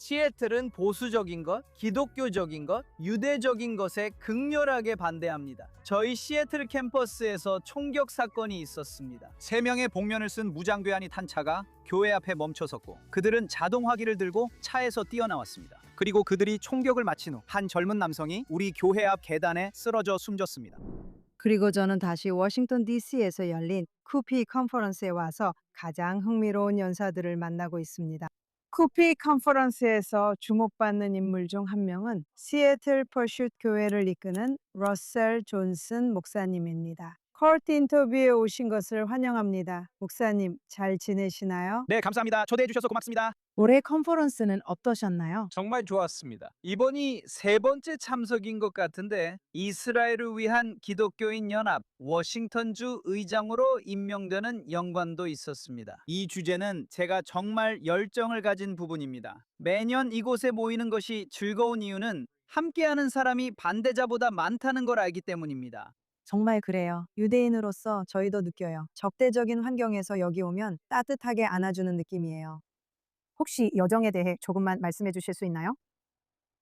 시애틀은 보수적인 것, 기독교적인 것, 유대적인 것에 극렬하게 반대합니다. 저희 시애틀 캠퍼스에서 총격 사건이 있었습니다. 3명의 복면을 쓴 무장괴한이 탄 차가 교회 앞에 멈춰섰고 그들은 자동화기를 들고 차에서 뛰어나왔습니다. 그리고 그들이 총격을 마친 후 한 젊은 남성이 우리 교회 앞 계단에 쓰러져 숨졌습니다. 그리고 저는 다시 워싱턴 DC에서 열린 쿠피 컨퍼런스에 와서 가장 흥미로운 연사들을 만나고 있습니다. 쿠피 컨퍼런스에서 주목받는 인물 중 한 명은 시애틀 퍼슛 교회를 이끄는 러셀 존슨 목사님입니다. 컬트 인터뷰에 오신 것을 환영합니다. 목사님, 잘 지내시나요? 네, 감사합니다. 초대해 주셔서 고맙습니다. 올해 컨퍼런스는 어떠셨나요? 정말 좋았습니다. 이번이 3번째 참석인 것 같은데 이스라엘을 위한 기독교인 연합 워싱턴주 의장으로 임명되는 영광도 있었습니다. 이 주제는 제가 정말 열정을 가진 부분입니다. 매년 이곳에 모이는 것이 즐거운 이유는 함께하는 사람이 반대자보다 많다는 걸 알기 때문입니다. 정말 그래요. 유대인으로서 저희도 느껴요. 적대적인 환경에서 여기 오면 따뜻하게 안아주는 느낌이에요. 혹시 여정에 대해 조금만 말씀해 주실 수 있나요?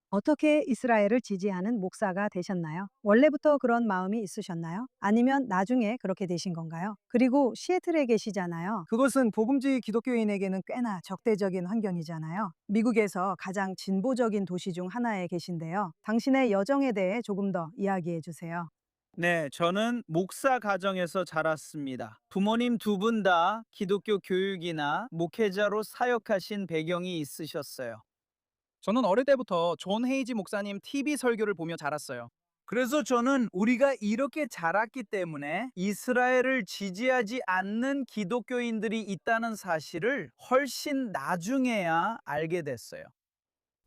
어떻게 이스라엘을 지지하는 목사가 되셨나요? 원래부터 그런 마음이 있으셨나요? 아니면 나중에 그렇게 되신 건가요? 그리고 시애틀에 계시잖아요. 그곳은 복음주의 기독교인에게는 꽤나 적대적인 환경이잖아요. 미국에서 가장 진보적인 도시 중 하나에 계신데요. 당신의 여정에 대해 조금 더 이야기해 주세요. 네, 저는 목사 가정에서 자랐습니다. 부모님 2분 다 기독교 교육이나 목회자로 사역하신 배경이 있으셨어요. 저는 어릴 때부터 존 헤이지 목사님 TV 설교를 보며 자랐어요. 그래서 저는 우리가 이렇게 자랐기 때문에 이스라엘을 지지하지 않는 기독교인들이 있다는 사실을 훨씬 나중에야 알게 됐어요.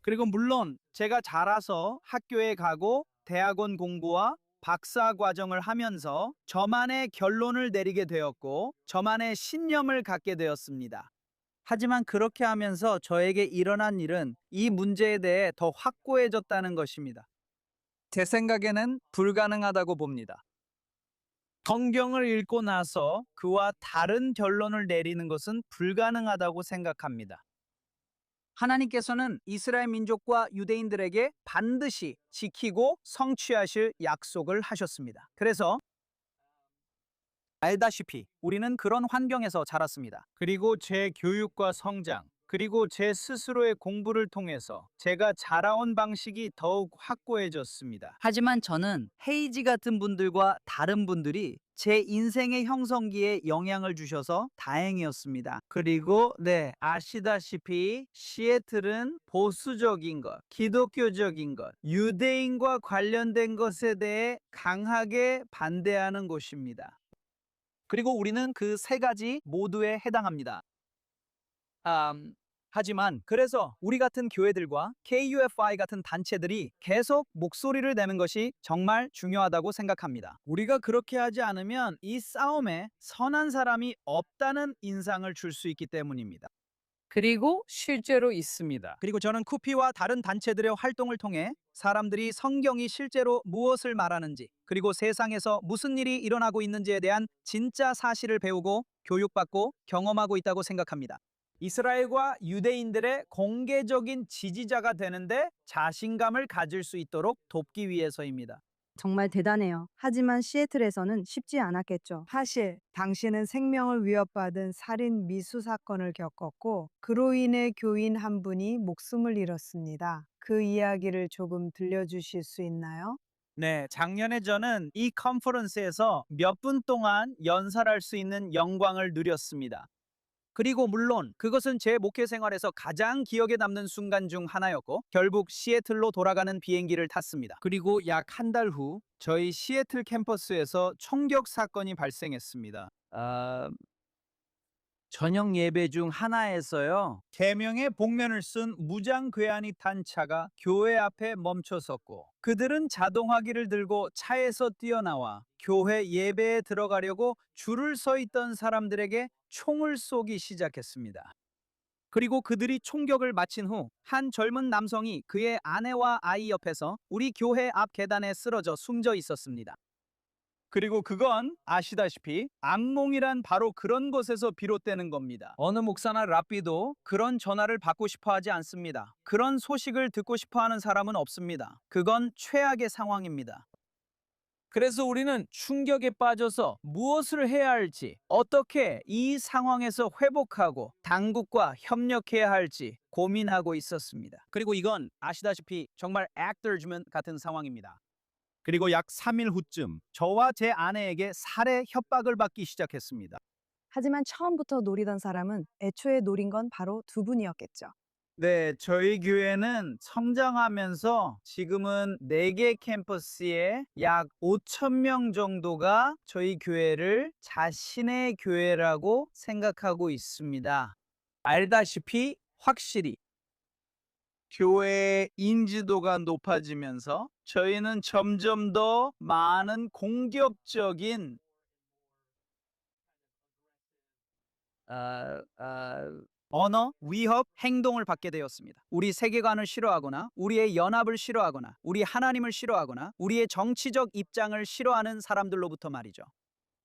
그리고 물론 제가 자라서 학교에 가고 대학원 공부와 박사 과정을 하면서 저만의 결론을 내리게 되었고 저만의 신념을 갖게 되었습니다. 하지만 그렇게 하면서 저에게 일어난 일은 이 문제에 대해 더 확고해졌다는 것입니다. 제 생각에는 불가능하다고 봅니다. 성경을 읽고 나서 그와 다른 결론을 내리는 것은 불가능하다고 생각합니다. 하나님께서는 이스라엘 민족과 유대인들에게 반드시 지키고 성취하실 약속을 하셨습니다. 그래서 알다시피 우리는 그런 환경에서 자랐습니다. 그리고 제 교육과 성장, 그리고 제 스스로의 공부를 통해서 제가 자라온 방식이 더욱 확고해졌습니다. 하지만 저는 헤이지 같은 분들과 다른 분들이 제 인생의 형성기에 영향을 주셔서 다행이었습니다. 그리고 아시다시피 시애틀은 보수적인 것, 기독교적인 것, 유대인과 관련된 것에 대해 강하게 반대하는 곳입니다. 그리고 우리는 그 3가지 모두에 해당합니다. 하지만 그래서 우리 같은 교회들과 KUFI 같은 단체들이 계속 목소리를 내는 것이 정말 중요하다고 생각합니다. 우리가 그렇게 하지 않으면 이 싸움에 선한 사람이 없다는 인상을 줄 수 있기 때문입니다. 그리고 실제로 있습니다. 그리고 저는 쿠피와 다른 단체들의 활동을 통해 사람들이 성경이 실제로 무엇을 말하는지 그리고 세상에서 무슨 일이 일어나고 있는지에 대한 진짜 사실을 배우고 교육받고 경험하고 있다고 생각합니다. 이스라엘과 유대인들의 공개적인 지지자가 되는데 자신감을 가질 수 있도록 돕기 위해서입니다. 정말 대단해요. 하지만 시애틀에서는 쉽지 않았겠죠. 사실 당신은 생명을 위협받은 살인 미수 사건을 겪었고 그로 인해 교인 한 분이 목숨을 잃었습니다. 그 이야기를 조금 들려주실 수 있나요? 네, 작년에 저는 이 컨퍼런스에서 몇 분 동안 연설할 수 있는 영광을 누렸습니다. 그리고 물론 그것은 제 목회 생활에서 가장 기억에 남는 순간 중 하나였고 결국 시애틀로 돌아가는 비행기를 탔습니다. 그리고 약 한 달 후 저희 시애틀 캠퍼스에서 총격 사건이 발생했습니다. 저녁 예배 중 하나에서요. 3명의 복면을 쓴 무장 괴한이 탄 차가 교회 앞에 멈춰섰고 그들은 자동화기를 들고 차에서 뛰어나와 교회 예배에 들어가려고 줄을 서 있던 사람들에게 총을 쏘기 시작했습니다. 그리고 그들이 총격을 마친 후 한 젊은 남성이 그의 아내와 아이 옆에서 우리 교회 앞 계단에 쓰러져 숨져 있었습니다. 그리고 그건 아시다시피 악몽이란 바로 그런 것에서 비롯되는 겁니다. 어느 목사나 랍비도 그런 전화를 받고 싶어 하지 않습니다. 그런 소식을 듣고 싶어 하는 사람은 없습니다. 그건 최악의 상황입니다. 그래서 우리는 충격에 빠져서 무엇을 해야 할지, 어떻게 이 상황에서 회복하고 당국과 협력해야 할지 고민하고 있었습니다. 그리고 이건 아시다시피 정말 액터즈먼 같은 상황입니다. 그리고 약 3일 후쯤 저와 제 아내에게 살해 협박을 받기 시작했습니다. 하지만 처음부터 노리던 사람은 애초에 노린 건 바로 두 분이었겠죠. 네, 저희 교회는 성장하면서 지금은 4개 캠퍼스에 약 5천 명 정도가 저희 교회를 자신의 교회라고 생각하고 있습니다. 알다시피 확실히 교회의 인지도가 높아지면서 저희는 점점 더 많은 공격적인 언어, 위협, 행동을 받게 되었습니다. 우리 세계관을 싫어하거나 우리의 연합을 싫어하거나 우리 하나님을 싫어하거나 우리의 정치적 입장을 싫어하는 사람들로부터 말이죠.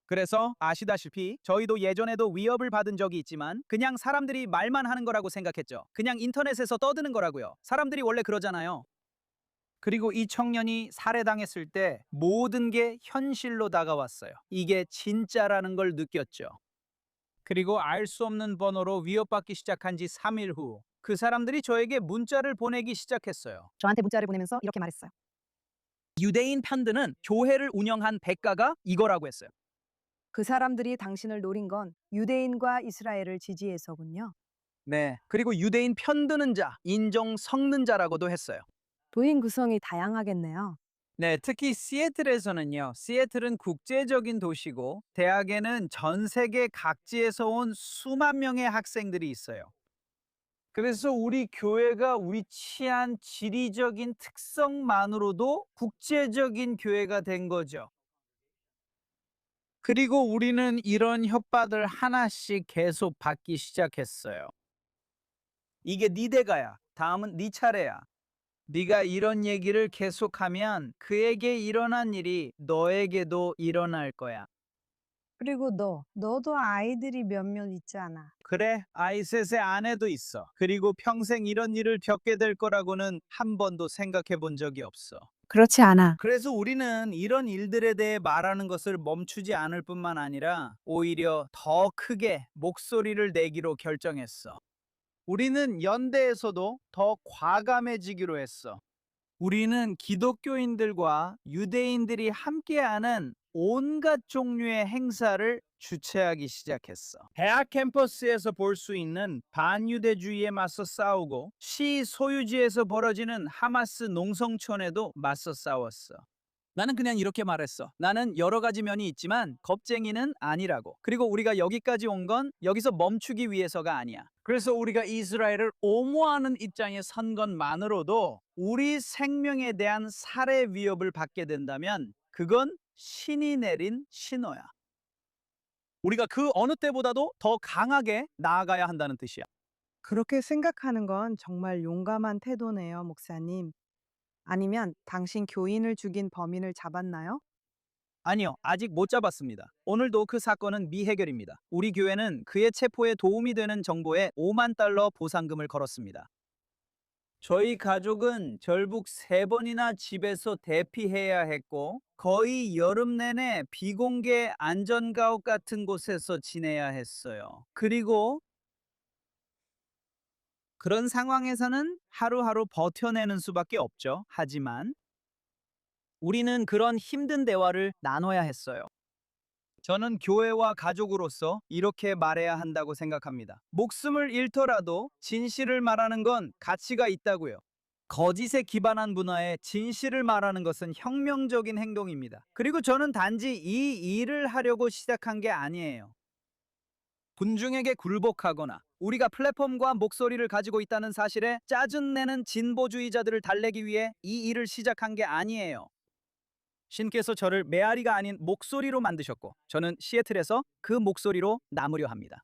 그래서 아시다시피 저희도 예전에도 위협을 받은 적이 있지만 그냥 사람들이 말만 하는 거라고 생각했죠. 그냥 인터넷에서 떠드는 거라고요. 사람들이 원래 그러잖아요. 그리고 이 청년이 살해당했을 때 모든 게 현실로 다가왔어요. 이게 진짜라는 걸 느꼈죠. 그리고 알 수 없는 번호로 위협받기 시작한 지 3일 후 그 사람들이 저에게 문자를 보내기 시작했어요. 저한테 문자를 보내면서 이렇게 말했어요. 유대인 편드는 교회를 운영한 대가가 이거라고 했어요. 그 사람들이 당신을 노린 건 유대인과 이스라엘을 지지해서군요. 네. 그리고 유대인 편드는 자, 인정 섞는 자라고도 했어요. 도인 구성이 다양하겠네요. 네, 특히 시애틀에서는요. 시애틀은 국제적인 도시고 대학에는 전 세계 각지에서 온 수만 명의 학생들이 있어요. 그래서 우리 교회가 위치한 지리적인 특성만으로도 국제적인 교회가 된 거죠. 그리고 우리는 이런 협박을 하나씩 계속 받기 시작했어요. 이게 네 대가야. 다음은 네 차례야. 네가 이런 얘기를 계속하면 그에게 일어난 일이 너에게도 일어날 거야. 그리고 너도 아이들이 몇몇 있잖아. 그래, 아이셋의 아내도 있어. 그리고 평생 이런 일을 겪게 될 거라고는 한 번도 생각해 본 적이 없어. 그렇지 않아. 그래서 우리는 이런 일들에 대해 말하는 것을 멈추지 않을 뿐만 아니라 오히려 더 크게 목소리를 내기로 결정했어. 우리는 연대에서도 더 과감해지기로 했어. 우리는 기독교인들과 유대인들이 함께하는 온갖 종류의 행사를 주최하기 시작했어. 대학 캠퍼스에서 볼 수 있는 반유대주의에 맞서 싸우고 시 소유지에서 벌어지는 하마스 농성촌에도 맞서 싸웠어. 나는 그냥 이렇게 말했어. 나는 여러 가지 면이 있지만 겁쟁이는 아니라고. 그리고 우리가 여기까지 온 건 여기서 멈추기 위해서가 아니야. 그래서 우리가 이스라엘을 옹호하는 입장에 선 것만으로도 우리 생명에 대한 살해 위협을 받게 된다면 그건 신이 내린 신호야. 우리가 그 어느 때보다도 더 강하게 나아가야 한다는 뜻이야. 그렇게 생각하는 건 정말 용감한 태도네요, 목사님. 아니면 당신 교인을 죽인 범인을 잡았나요? 아니요, 아직 못 잡았습니다. 오늘도 그 사건은 미해결입니다. 우리 교회는 그의 체포에 도움이 되는 정보에 5만 달러 보상금을 걸었습니다. 저희 가족은 결국 3번이나 집에서 대피해야 했고 거의 여름 내내 비공개 안전가옥 같은 곳에서 지내야 했어요. 그리고 그런 상황에서는 하루하루 버텨내는 수밖에 없죠. 하지만 우리는 그런 힘든 대화를 나눠야 했어요. 저는 교회와 가족으로서 이렇게 말해야 한다고 생각합니다. 목숨을 잃더라도 진실을 말하는 건 가치가 있다고요. 거짓에 기반한 문화에 진실을 말하는 것은 혁명적인 행동입니다. 그리고 저는 단지 이 일을 하려고 시작한 게 아니에요. 군중에게 굴복하거나 우리가 플랫폼과 목소리를 가지고 있다는 사실에 짜증내는 진보주의자들을 달래기 위해 이 일을 시작한 게 아니에요. 신께서 저를 메아리가 아닌 목소리로 만드셨고 저는 시애틀에서 그 목소리로 남으려 합니다.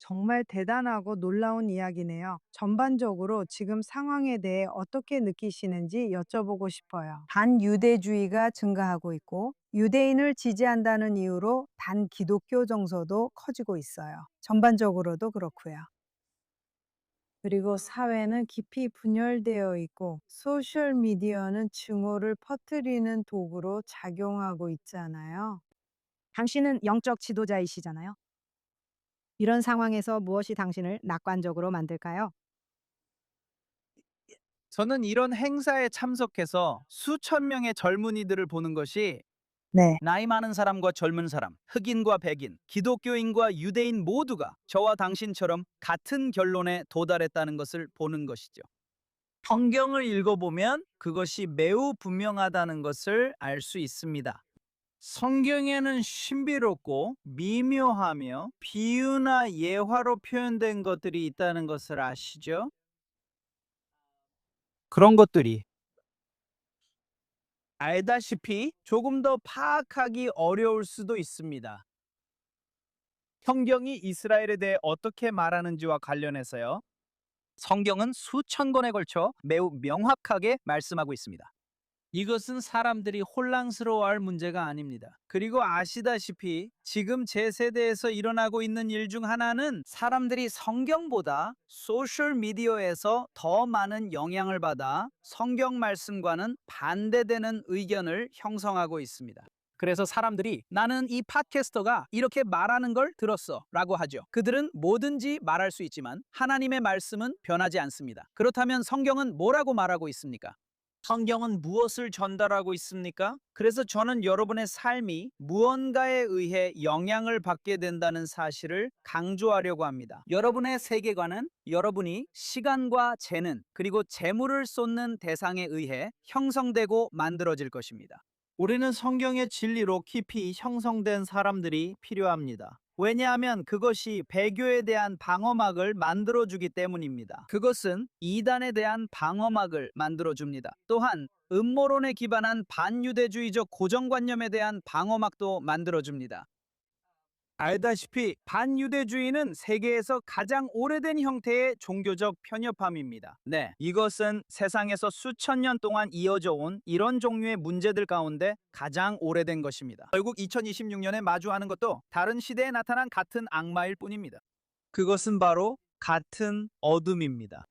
정말 대단하고 놀라운 이야기네요. 전반적으로 지금 상황에 대해 어떻게 느끼시는지 여쭤보고 싶어요. 반유대주의가 증가하고 있고, 유대인을 지지한다는 이유로 반기독교 정서도 커지고 있어요. 전반적으로도 그렇고요. 그리고 사회는 깊이 분열되어 있고, 소셜미디어는 증오를 퍼뜨리는 도구로 작용하고 있잖아요. 당신은 영적 지도자이시잖아요. 이런 상황에서 무엇이 당신을 낙관적으로 만들까요? 저는 이런 행사에 참석해서 수천 명의 젊은이들을 보는 것이 네. 나이 많은 사람과 젊은 사람, 흑인과 백인, 기독교인과 유대인 모두가 저와 당신처럼 같은 결론에 도달했다는 것을 보는 것이죠. 성경을 읽어보면 그것이 매우 분명하다는 것을 알 수 있습니다. 성경에는 신비롭고 미묘하며 비유나 예화로 표현된 것들이 있다는 것을 아시죠? 그런 것들이 알다시피 조금 더 파악하기 어려울 수도 있습니다. 성경이 이스라엘에 대해 어떻게 말하는지와 관련해서요. 성경은 수천 권에 걸쳐 매우 명확하게 말씀하고 있습니다. 이것은 사람들이 혼란스러워할 문제가 아닙니다. 그리고 아시다시피 지금 제 세대에서 일어나고 있는 일 중 하나는 사람들이 성경보다 소셜 미디어에서 더 많은 영향을 받아 성경 말씀과는 반대되는 의견을 형성하고 있습니다. 그래서 사람들이 나는 이 팟캐스터가 이렇게 말하는 걸 들었어 라고 하죠. 그들은 뭐든지 말할 수 있지만 하나님의 말씀은 변하지 않습니다. 그렇다면 성경은 뭐라고 말하고 있습니까? 성경은 무엇을 전달하고 있습니까? 그래서 저는 여러분의 삶이 무언가에 의해 영향을 받게 된다는 사실을 강조하려고 합니다. 여러분의 세계관은 여러분이 시간과 재능 그리고 재물을 쏟는 대상에 의해 형성되고 만들어질 것입니다. 우리는 성경의 진리로 깊이 형성된 사람들이 필요합니다. 왜냐하면 그것이 배교에 대한 방어막을 만들어주기 때문입니다. 그것은 이단에 대한 방어막을 만들어줍니다. 또한 음모론에 기반한 반유대주의적 고정관념에 대한 방어막도 만들어줍니다. 알다시피 반유대주의는 세계에서 가장 오래된 형태의 종교적 편협함입니다. 네, 이것은 세상에서 수천 년 동안 이어져 온 이런 종류의 문제들 가운데 가장 오래된 것입니다. 결국 2026년에 마주하는 것도 다른 시대에 나타난 같은 악마일 뿐입니다. 그것은 바로 같은 어둠입니다.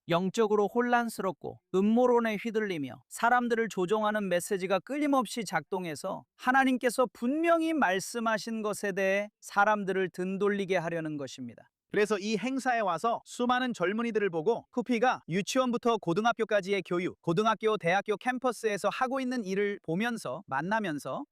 영적으로 혼란스럽고 음모론에 휘둘리며 사람들을 조종하는 메시지가 끊임없이 작동해서 하나님께서 분명히 말씀하신 것에 대해 사람들을 등돌리게 하려는 것입니다. 그래서 이 행사에 와서 수많은 젊은이들을 보고 쿠피가 유치원부터 고등학교까지의 교육, 고등학교, 대학교 캠퍼스에서 하고 있는 일을 보면서 만나면서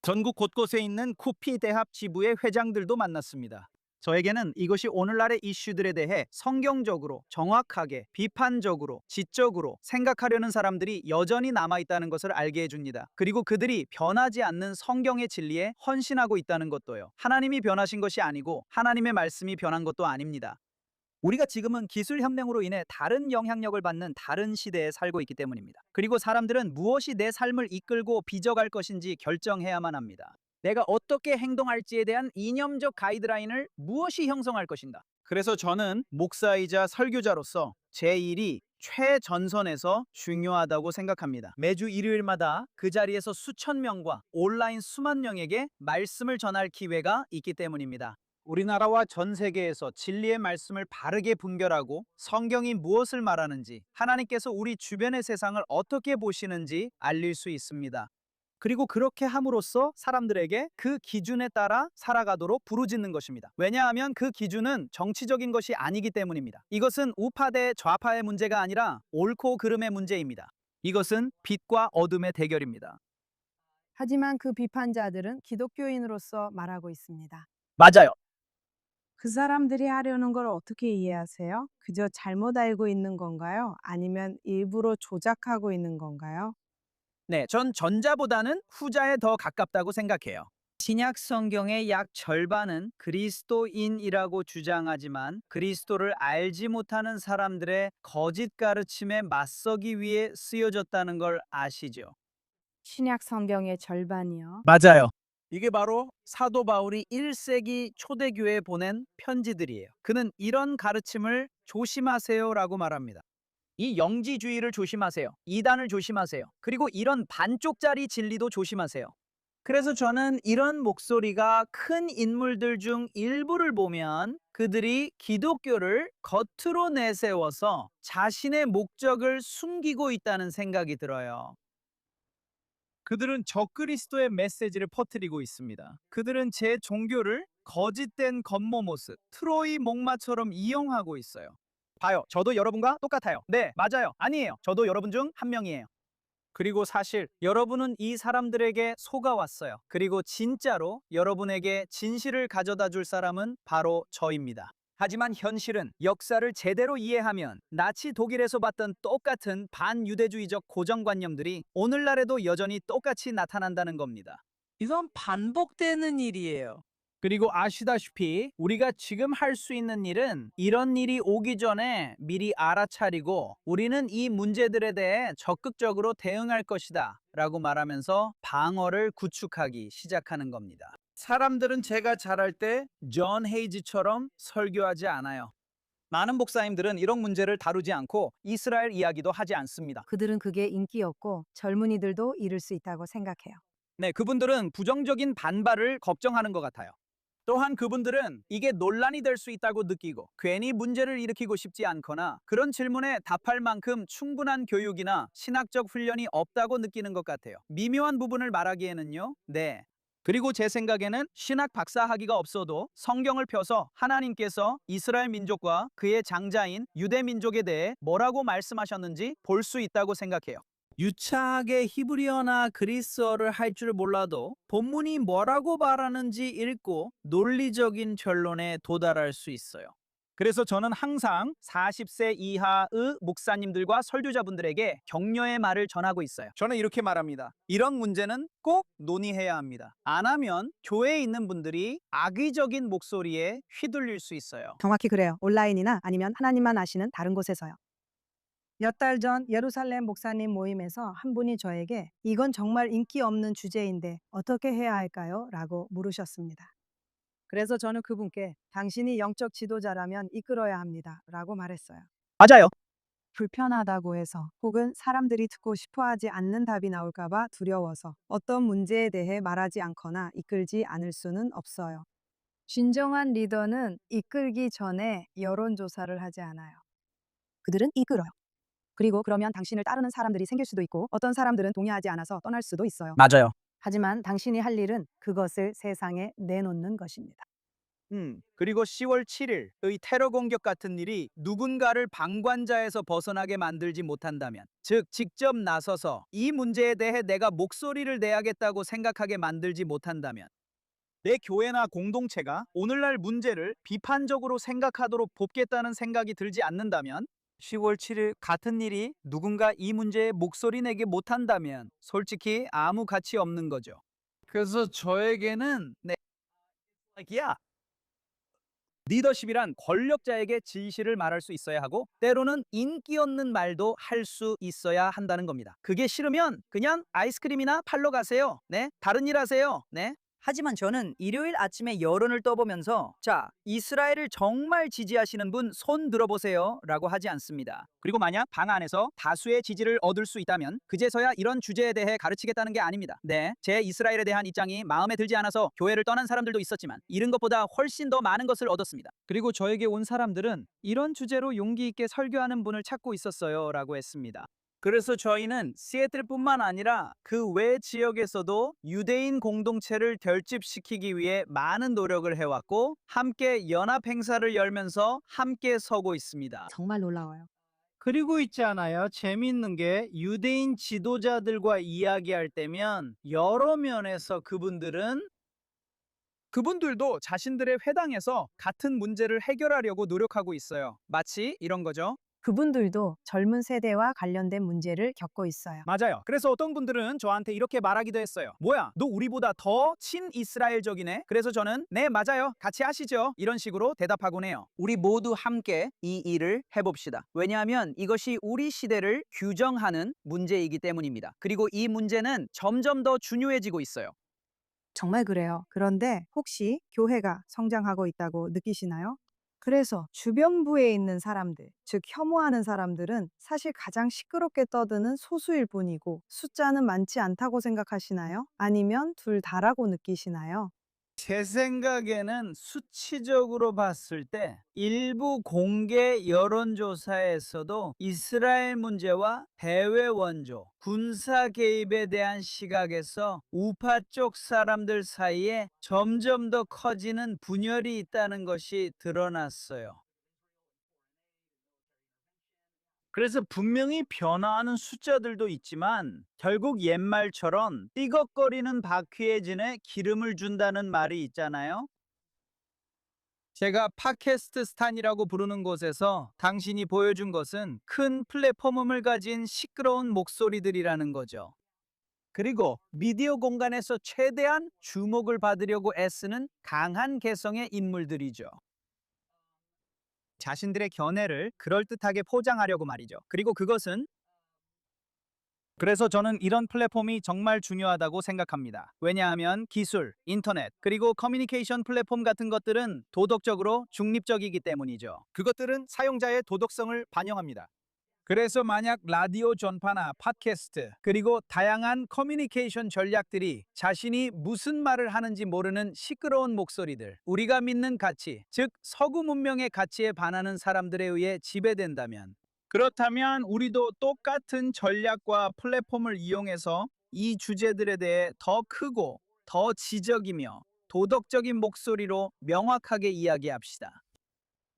전국 곳곳에 있는 쿠피 대합 지부의 회장들도 만났습니다. 저에게는 이것이 오늘날의 이슈들에 대해 성경적으로, 정확하게, 비판적으로, 지적으로 생각하려는 사람들이 여전히 남아있다는 것을 알게 해줍니다. 그리고 그들이 변하지 않는 성경의 진리에 헌신하고 있다는 것도요. 하나님이 변하신 것이 아니고 하나님의 말씀이 변한 것도 아닙니다. 우리가 지금은 기술 혁명으로 인해 다른 영향력을 받는 다른 시대에 살고 있기 때문입니다. 그리고 사람들은 무엇이 내 삶을 이끌고 빚어갈 것인지 결정해야만 합니다. 내가 어떻게 행동할지에 대한 이념적 가이드라인을 무엇이 형성할 것인가? 그래서 저는 목사이자 설교자로서 제 일이 최전선에서 중요하다고 생각합니다. 매주 일요일마다 그 자리에서 수천 명과 온라인 수만 명에게 말씀을 전할 기회가 있기 때문입니다. 우리나라와 전 세계에서 진리의 말씀을 바르게 분별하고 성경이 무엇을 말하는지, 하나님께서 우리 주변의 세상을 어떻게 보시는지 알릴 수 있습니다. 그리고 그렇게 함으로써 사람들에게 그 기준에 따라 살아가도록 부르짖는 것입니다. 왜냐하면 그 기준은 정치적인 것이 아니기 때문입니다. 이것은 우파 대 좌파의 문제가 아니라 옳고 그름의 문제입니다. 이것은 빛과 어둠의 대결입니다. 하지만 그 비판자들은 기독교인으로서 말하고 있습니다. 맞아요. 그 사람들이 하려는 걸 어떻게 이해하세요? 그저 잘못 알고 있는 건가요? 아니면 일부러 조작하고 있는 건가요? 네, 전 전자보다는 후자에 더 가깝다고 생각해요. 신약 성경의 약 절반은 그리스도인이라고 주장하지만 그리스도를 알지 못하는 사람들의 거짓 가르침에 맞서기 위해 쓰여졌다는 걸 아시죠? 신약 성경의 절반이요. 맞아요. 이게 바로 사도 바울이 1세기 초대교회에 보낸 편지들이에요. 그는 이런 가르침을 조심하세요라고 말합니다. 이 영지주의를 조심하세요. 이단을 조심하세요. 그리고 이런 반쪽짜리 진리도 조심하세요. 그래서 저는 이런 목소리가 큰 인물들 중 일부를 보면 그들이 기독교를 겉으로 내세워서 자신의 목적을 숨기고 있다는 생각이 들어요. 그들은 적그리스도의 메시지를 퍼뜨리고 있습니다. 그들은 제 종교를 거짓된 겉모 모습, 트로이 목마처럼 이용하고 있어요. 봐요. 저도 여러분과 똑같아요. 네, 맞아요. 아니에요. 저도 여러분 중 한 명이에요. 그리고 사실 여러분은 이 사람들에게 속아왔어요. 그리고 진짜로 여러분에게 진실을 가져다 줄 사람은 바로 저입니다. 하지만 현실은 역사를 제대로 이해하면 나치 독일에서 봤던 똑같은 반유대주의적 고정관념들이 오늘날에도 여전히 똑같이 나타난다는 겁니다. 이건 반복되는 일이에요. 그리고 아시다시피 우리가 지금 할 수 있는 일은 이런 일이 오기 전에 미리 알아차리고 우리는 이 문제들에 대해 적극적으로 대응할 것이다 라고 말하면서 방어를 구축하기 시작하는 겁니다. 사람들은 제가 잘할 때 존 헤이지처럼 설교하지 않아요. 많은 목사님들은 이런 문제를 다루지 않고 이스라엘 이야기도 하지 않습니다. 그들은 그게 인기였고 젊은이들도 잃을 수 있다고 생각해요. 네, 그분들은 부정적인 반발을 걱정하는 것 같아요. 또한 그분들은 이게 논란이 될 수 있다고 느끼고 괜히 문제를 일으키고 싶지 않거나 그런 질문에 답할 만큼 충분한 교육이나 신학적 훈련이 없다고 느끼는 것 같아요. 미묘한 부분을 말하기에는요. 네. 그리고 제 생각에는 신학 박사 학위가 없어도 성경을 펴서 하나님께서 이스라엘 민족과 그의 장자인 유대 민족에 대해 뭐라고 말씀하셨는지 볼 수 있다고 생각해요. 유창하게 히브리어나 그리스어를 할 줄 몰라도 본문이 뭐라고 말하는지 읽고 논리적인 결론에 도달할 수 있어요. 그래서 저는 항상 40세 이하의 목사님들과 설교자분들에게 격려의 말을 전하고 있어요. 저는 이렇게 말합니다. 이런 문제는 꼭 논의해야 합니다. 안 하면 교회에 있는 분들이 악의적인 목소리에 휘둘릴 수 있어요. 정확히 그래요. 온라인이나 아니면 하나님만 아시는 다른 곳에서요. 몇 달 전 예루살렘 목사님 모임에서 한 분이 저에게 이건 정말 인기 없는 주제인데 어떻게 해야 할까요? 라고 물으셨습니다. 그래서 저는 그분께 당신이 영적 지도자라면 이끌어야 합니다. 라고 말했어요. 맞아요. 불편하다고 해서 혹은 사람들이 듣고 싶어 하지 않는 답이 나올까봐 두려워서 어떤 문제에 대해 말하지 않거나 이끌지 않을 수는 없어요. 진정한 리더는 이끌기 전에 여론조사를 하지 않아요. 그들은 이끌어요. 그리고 그러면 당신을 따르는 사람들이 생길 수도 있고 어떤 사람들은 동의하지 않아서 떠날 수도 있어요. 맞아요. 하지만 당신이 할 일은 그것을 세상에 내놓는 것입니다. 그리고 10월 7일의 테러 공격 같은 일이 누군가를 방관자에서 벗어나게 만들지 못한다면, 즉 직접 나서서 이 문제에 대해 내가 목소리를 내야겠다고 생각하게 만들지 못한다면, 내 교회나 공동체가 오늘날 문제를 비판적으로 생각하도록 돕겠다는 생각이 들지 않는다면, 10월 7일 같은 일이 누군가 이 문제에 목소리 내게 못한다면 솔직히 아무 가치 없는 거죠. 그래서 저에게는 리더십이란 권력자에게 진실을 말할 수 있어야 하고 때로는 인기 없는 말도 할 수 있어야 한다는 겁니다. 그게 싫으면 그냥 아이스크림이나 팔러 가세요. 네, 다른 일 하세요. 네. 하지만 저는 일요일 아침에 여론을 떠보면서 자, 이스라엘을 정말 지지하시는 분 손 들어보세요 라고 하지 않습니다. 그리고 만약 방 안에서 다수의 지지를 얻을 수 있다면 그제서야 이런 주제에 대해 가르치겠다는 게 아닙니다. 네, 제 이스라엘에 대한 입장이 마음에 들지 않아서 교회를 떠난 사람들도 있었지만 잃은 것보다 훨씬 더 많은 것을 얻었습니다. 그리고 저에게 온 사람들은 이런 주제로 용기 있게 설교하는 분을 찾고 있었어요 라고 했습니다. 그래서 저희는 시애틀뿐만 아니라 그 외 지역에서도 유대인 공동체를 결집시키기 위해 많은 노력을 해왔고 함께 연합 행사를 열면서 함께 서고 있습니다. 정말 놀라워요. 그리고 있잖아요. 재미있는 게 유대인 지도자들과 이야기할 때면 여러 면에서 그분들도 자신들의 회당에서 같은 문제를 해결하려고 노력하고 있어요. 마치 이런 거죠. 그분들도 젊은 세대와 관련된 문제를 겪고 있어요. 맞아요. 그래서 어떤 분들은 저한테 이렇게 말하기도 했어요. 뭐야, 너 우리보다 더 친이스라엘적이네? 그래서 저는 네, 맞아요. 같이 하시죠. 이런 식으로 대답하곤 해요. 우리 모두 함께 이 일을 해봅시다. 왜냐하면 이것이 우리 시대를 규정하는 문제이기 때문입니다. 그리고 이 문제는 점점 더 중요해지고 있어요. 정말 그래요. 그런데 혹시 교회가 성장하고 있다고 느끼시나요? 그래서 주변부에 있는 사람들, 즉 혐오하는 사람들은 사실 가장 시끄럽게 떠드는 소수일 뿐이고 숫자는 많지 않다고 생각하시나요? 아니면 둘 다라고 느끼시나요? 제 생각에는 수치적으로 봤을 때 일부 공개 여론조사에서도 이스라엘 문제와 해외 원조, 군사 개입에 대한 시각에서 우파 쪽 사람들 사이에 점점 더 커지는 분열이 있다는 것이 드러났어요. 그래서 분명히 변화하는 숫자들도 있지만 결국 옛말처럼 띠걱거리는 바퀴에 진에 기름을 준다는 말이 있잖아요. 제가 팟캐스트 스탄이라고 부르는 곳에서 당신이 보여준 것은 큰 플랫폼을 가진 시끄러운 목소리들이라는 거죠. 그리고 미디어 공간에서 최대한 주목을 받으려고 애쓰는 강한 개성의 인물들이죠. 자신들의 견해를 그럴듯하게 포장하려고 말이죠. 그리고 그래서 저는 이런 플랫폼이 정말 중요하다고 생각합니다. 왜냐하면 기술, 인터넷, 그리고 커뮤니케이션 플랫폼 같은 것들은 도덕적으로 중립적이기 때문이죠. 그것들은 사용자의 도덕성을 반영합니다. 그래서 만약 라디오 전파나 팟캐스트, 그리고 다양한 커뮤니케이션 전략들이 자신이 무슨 말을 하는지 모르는 시끄러운 목소리들, 우리가 믿는 가치, 즉 서구 문명의 가치에 반하는 사람들에 의해 지배된다면, 그렇다면 우리도 똑같은 전략과 플랫폼을 이용해서 이 주제들에 대해 더 크고 더 지적이며 도덕적인 목소리로 명확하게 이야기합시다.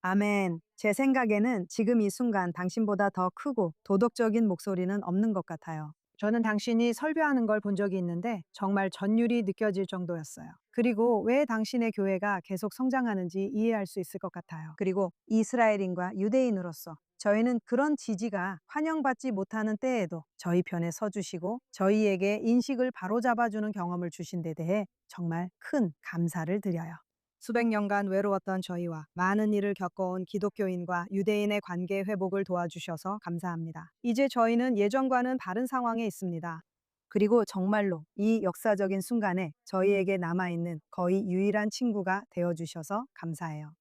아멘. 제 생각에는 지금 이 순간 당신보다 더 크고 도덕적인 목소리는 없는 것 같아요. 저는 당신이 설교하는 걸 본 적이 있는데 정말 전율이 느껴질 정도였어요. 그리고 왜 당신의 교회가 계속 성장하는지 이해할 수 있을 것 같아요. 그리고 이스라엘인과 유대인으로서 저희는 그런 지지가 환영받지 못하는 때에도 저희 편에 서주시고 저희에게 인식을 바로잡아주는 경험을 주신 데 대해 정말 큰 감사를 드려요. 수백 년간 외로웠던 저희와 많은 일을 겪어온 기독교인과 유대인의 관계 회복을 도와주셔서 감사합니다. 이제 저희는 예전과는 다른 상황에 있습니다. 그리고 정말로 이 역사적인 순간에 저희에게 남아있는 거의 유일한 친구가 되어주셔서 감사해요.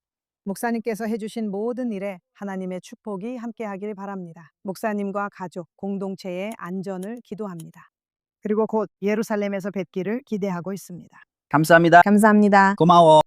목사님께서 해주신 모든 일에 하나님의 축복이 함께하길 바랍니다. 목사님과 가족, 공동체의 안전을 기도합니다. 그리고 곧 예루살렘에서 뵙기를 기대하고 있습니다. 감사합니다. 감사합니다. 고마워.